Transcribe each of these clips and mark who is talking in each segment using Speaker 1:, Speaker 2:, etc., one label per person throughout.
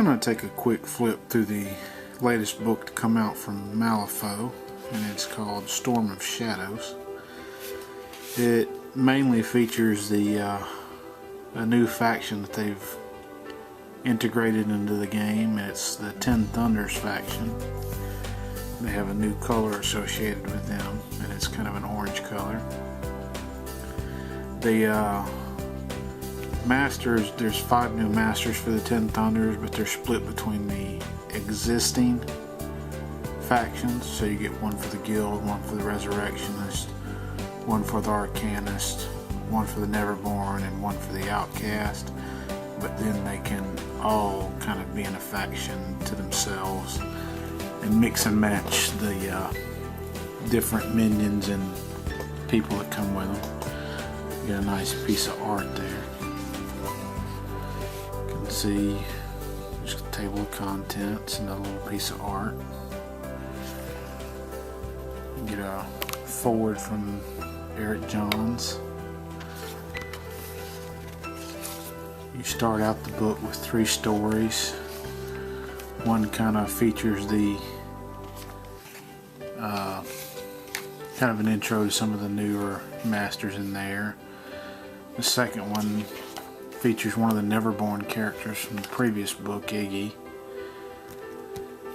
Speaker 1: gonna take a quick flip through the latest book to come out from Malifaux, and it's called Storm of Shadows. It mainly features a new faction that they've integrated into the game, and it's the Ten Thunders faction. They have a new color associated with them, and it's kind of an orange color. The masters, there's 5 new masters for the Ten Thunders, but they're split between the existing factions. So you get one for the guild, one for the Resurrectionist, one for the Arcanist, one for the Neverborn, and one for the Outcast. But then they can all kind of be in a faction to themselves and mix and match the different minions and people that come with them. You get a nice piece of art there. You can see there's a table of contents and a little piece of art. You get a forward from Eric Johns. You start out the book with 3 stories. One kind of features the kind of an intro to some of the newer masters in there. The second one features one of the Neverborn characters from the previous book, Iggy.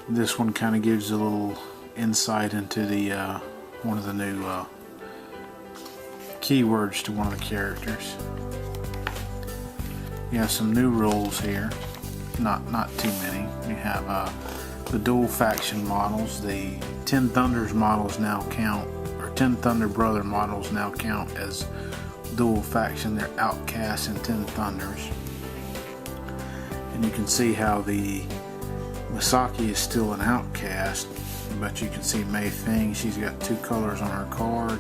Speaker 1: This one kind of gives a little insight into the one of the new keywords to one of the characters. You have some new rules here, not too many. You have the dual faction models. The Ten Thunders models now count, or Ten Thunder Brother models now count as dual faction. They're Outcasts and Ten Thunders. And you can see how the Misaki is still an Outcast, but you can see Mei Feng, she's got 2 colors on her card.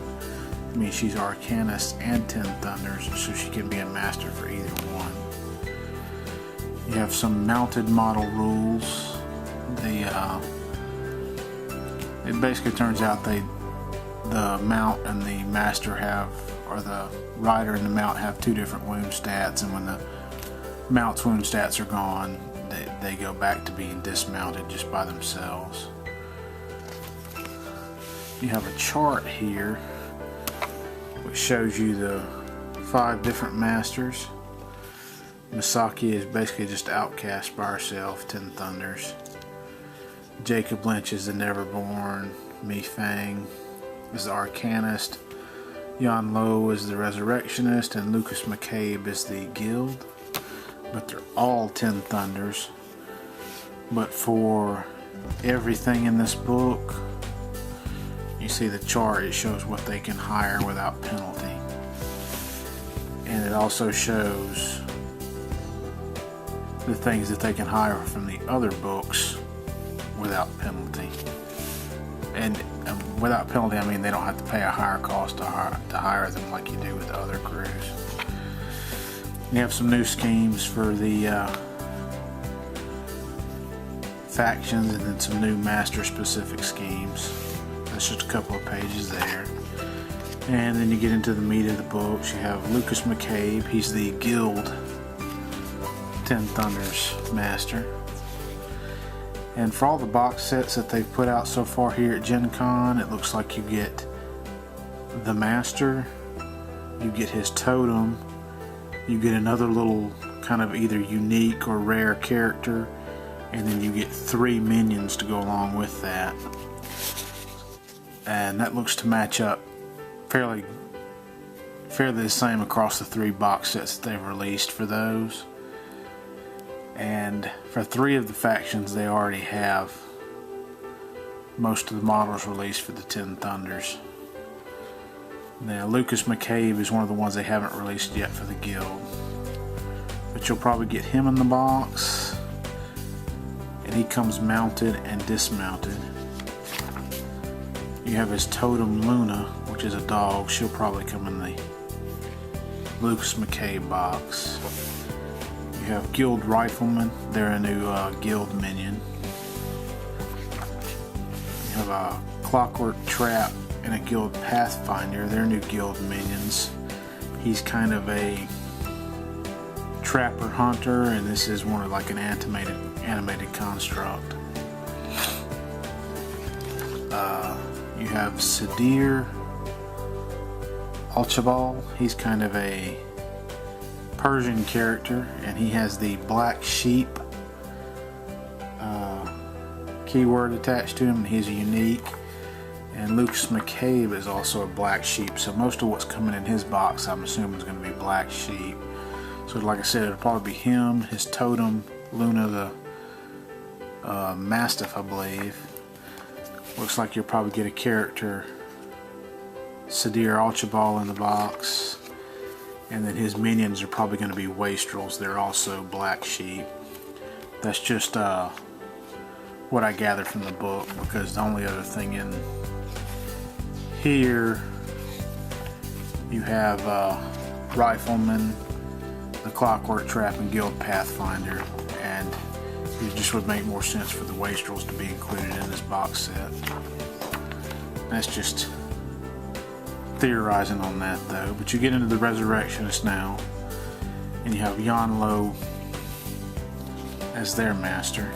Speaker 1: I mean, she's Arcanist and Ten Thunders, so she can be a master for either one. You have some mounted model rules. It basically turns out the mount and the master have, or the rider and the mount have 2 different wound stats, and when the mount's wound stats are gone, they go back to being dismounted just by themselves. You have a chart here which shows you the 5 different masters. Misaki is basically just Outcast by herself, Ten Thunders. Jacob Lynch is the Neverborn. Mei Feng is the Arcanist. Yan Lo is the Resurrectionist, and Lucas McCabe is the Guild. But they're all Ten Thunders. But for everything in this book, you see the chart, it shows what they can hire without penalty. And it also shows the things that they can hire from the other books without penalty. And without penalty, I mean they don't have to pay a higher cost to hire them like you do with the other crews. You have some new schemes for the factions, and then some new master specific schemes. That's just a couple of pages there. And then you get into the meat of the books. You have Lucas McCabe, he's the Guild Ten Thunders master. And for all the box sets that they've put out so far here at Gen Con, it looks like you get the master, you get his totem, you get another little kind of either unique or rare character, and then you get 3 minions to go along with that. And that looks to match up fairly the same across the 3 box sets that they've released for those. And for 3 of the factions, they already have most of the models released for the Ten Thunders. Now, Lucas McCabe is one of the ones they haven't released yet for the Guild. But you'll probably get him in the box. And he comes mounted and dismounted. You have his totem Luna, which is a dog. She'll probably come in the Lucas McCabe box. You have Guild Riflemen, they're a new Guild minion. You have a Clockwork Trap and a Guild Pathfinder, they're new Guild minions. He's kind of a trapper hunter, and this is more like an animated construct. You have Sadir Alchabal. He's kind of a Persian character, and he has the black sheep keyword attached to him, and he's unique. And Lucas McCabe is also a black sheep, so most of what's coming in his box I'm assuming is going to be black sheep. So like I said, it'll probably be him, his totem, Luna the Mastiff, I believe. Looks like you'll probably get a character, Sadir Alchabal, in the box. And then his minions are probably going to be wastrels. They're also black sheep. That's just what I gathered from the book, because the only other thing in here, you have Rifleman, the Clockwork Trap, and Guild Pathfinder, and it just would make more sense for the wastrels to be included in this box set. That's just theorizing on that though. But you get into the Resurrectionist now, and you have Yanlo as their master.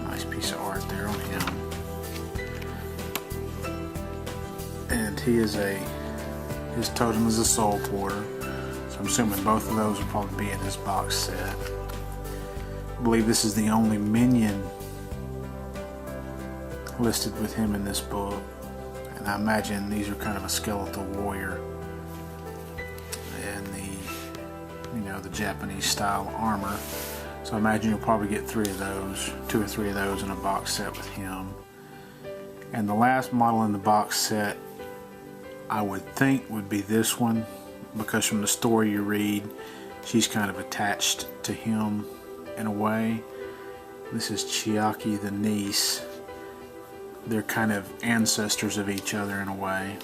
Speaker 1: Nice piece of art there on him. And he is his totem is a soul porter, so I'm assuming both of those will probably be in this box set. I believe this is the only minion listed with him in this book, and I imagine these are kind of a skeletal warrior and the Japanese style armor. So I imagine you'll probably get 2 or 3 of those in a box set with him. And the last model in the box set, I would think, would be this one, because from the story you read, she's kind of attached to him in a way. This is Chiaki, the niece. They're kind of ancestors of each other in a way.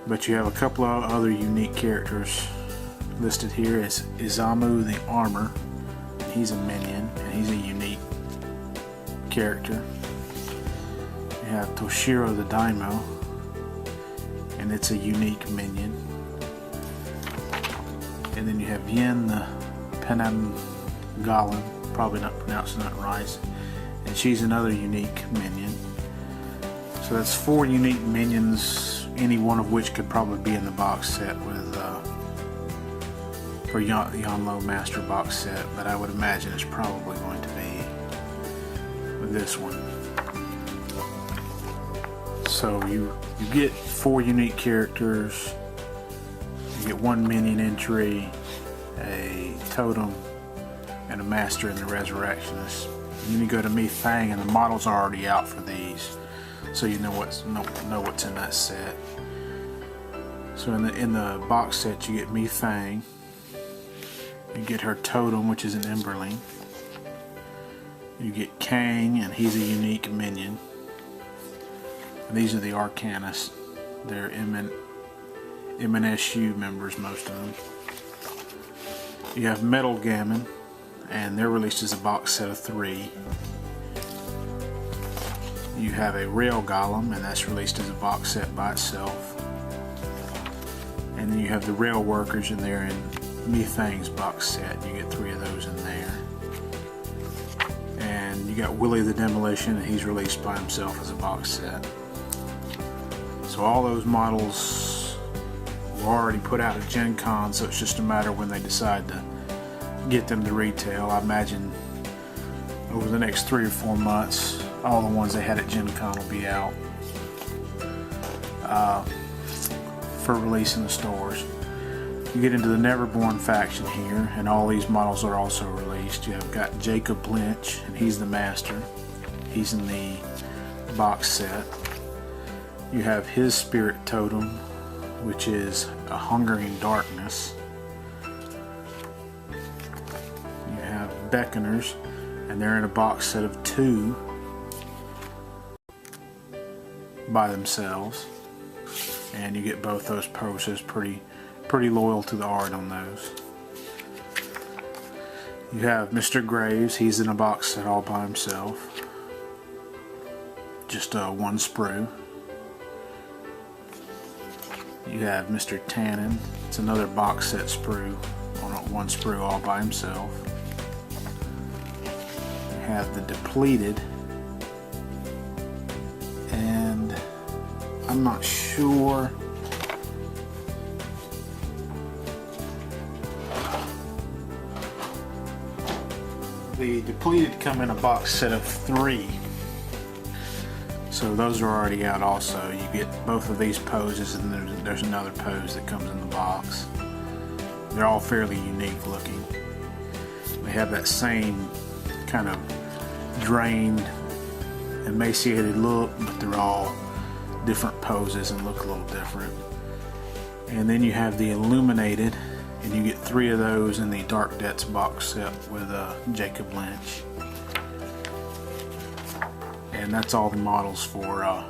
Speaker 1: But you have a couple of other unique characters listed here. Is Izamu the Armor. He's a minion, and he's a unique character. You have Toshiro the Daimyo, and it's a unique minion. And then you have Yen the Penamgalan, probably not pronouncing that right, and she's another unique minion. So that's 4 unique minions, any one of which could probably be in the box set with for Yanlo Master box set, but I would imagine it's probably going to be with this one. So you get 4 unique characters, you get 1 minion entry, a totem, and a master in the Resurrectionist. And then you go to Mi Fang, and the models are already out for these, so you know what's in that set. So in the box set you get Mi Fang, you get her totem, which is an Emberling. You get Kang, and he's a unique minion. And these are the Arcanists. They're MNSU members, most of them. You have Metal Gammon, and they're released as a box set of 3. You have a Rail Golem, and that's released as a box set by itself. And then you have the Rail Workers, and they're in Mi Fang's box set. You get 3 of those in there. And you got Willie the Demolition, and he's released by himself as a box set. So all those models were already put out at Gen Con, so it's just a matter when they decide to get them to retail. I imagine over the next 3 or 4 months, all the ones they had at Gen Con will be out for release in the stores. You get into the Neverborn faction here, and all these models are also released. You have got Jacob Lynch, and he's the master. He's in the box set. You have his spirit totem, which is a Hungering Darkness. You have Beckoners, and they're in a box set of 2 by themselves. And you get both those poses. Pretty loyal to the art on those. You have Mr. Graves. He's in a box set all by himself. Just 1 sprue. You have Mr. Tannen. It's another box set sprue one sprue all by himself. You have the depleted, and I'm not sure. The depleted come in a box set of 3. So those are already out also. You get both of these poses, and there's another pose that comes in the box. They're all fairly unique looking. They have that same kind of drained, emaciated look, but they're all different poses and look a little different. And then you have the illuminated, and you get 3 of those in the Dark Debts box set with Jacob Lynch. And that's all the models for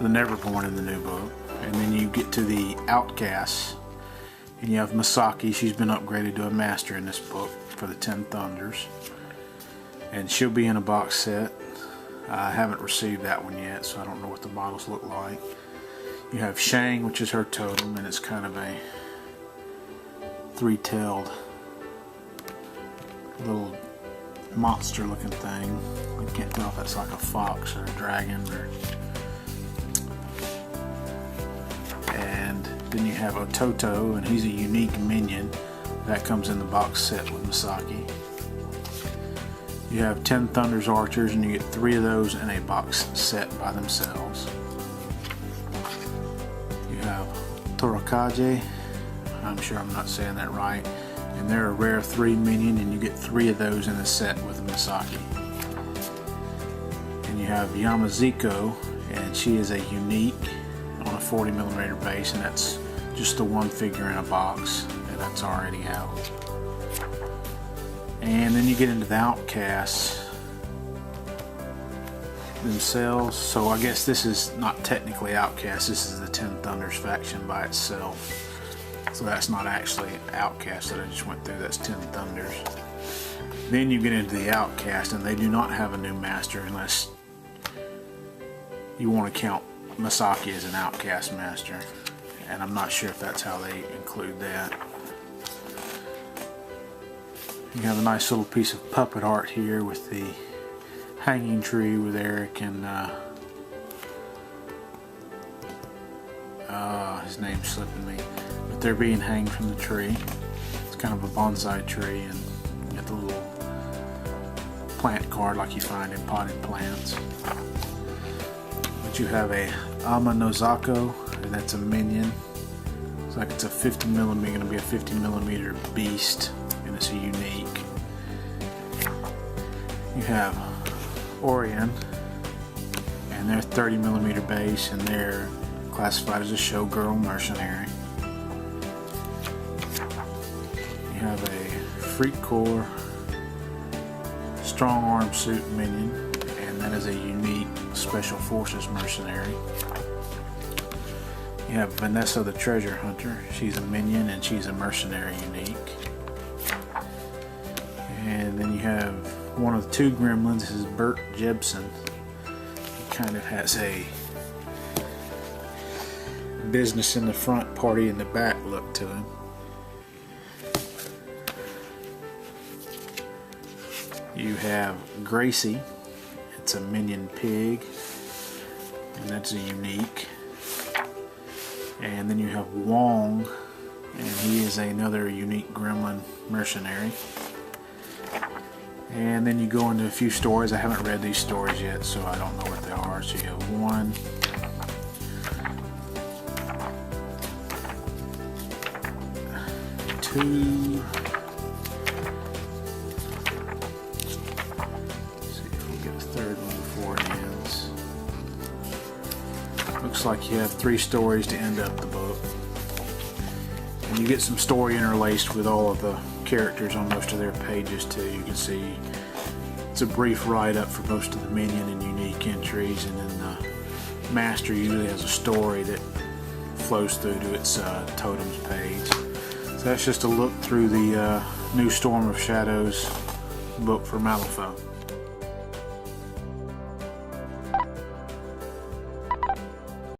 Speaker 1: the Neverborn in the new book. And then you get to the Outcasts, and you have Misaki. She's been upgraded to a master in this book for the 10 Thunders, and she'll be in a box set. I haven't received that one yet, so I don't know what the models look like. You have Shang, which is her totem, and it's kind of a 3-tailed little monster looking thing. I can't tell if that's like a fox or a dragon or. And then you have Ototo, and he's a unique minion that comes in the box set with Misaki. You have 10 Thunders Archers, and you get 3 of those in a box set by themselves. You have Torakaje, I'm sure I'm not saying that right, and they're a rare 3 minion, and you get 3 of those in a set with Misaki. And you have Yamaziko, and she is a unique on a 40mm base, and that's just the one figure in a box, and that's already out. And then you get into the Outcasts themselves. So I guess this is not technically Outcasts, this is the 10 Thunders faction by itself. So that's not actually Outcasts that I just went through, that's 10 Thunders. Then you get into the Outcast, and they do not have a new master unless you want to count Misaki as an Outcast master. And I'm not sure if that's how they include that. You have a nice little piece of puppet art here with the hanging tree with Eric and his name's slipping me, but they're being hanged from the tree. It's kind of a bonsai tree, and you get the little plant card like you find in potted plants. But you have a Ama Nozako, and that's a minion. It's like it's a 50mm, going to be a 50mm beast, and it's a unique. You have Orion, and they're 30mm base, and they're classified as a showgirl mercenary. You have a Freak Core strong arm suit minion, and that is a unique special forces mercenary. You have Vanessa the Treasure Hunter. She's a minion, and she's a mercenary unique. And then you have one of the 2 gremlins. This is Bert Jebsen. He kind of has a business in the front, party in the back look to him. You have Gracie. It's a minion pig, and that's a unique. And then you have Wong, and he is another unique gremlin mercenary. And then you go into a few stories. I haven't read these stories yet, so I don't know what they are. So you have 1, 2. Let's see if we'll get a 3rd one before it ends. Looks like you have 3 stories to end up the book. And you get some story interlaced with all of the characters on most of their pages too. You can see it's a brief write-up for most of the minion and unique entries, and then the master usually has a story that flows through to its totems page. So that's just a look through the new Storm of Shadows book for Malifaux.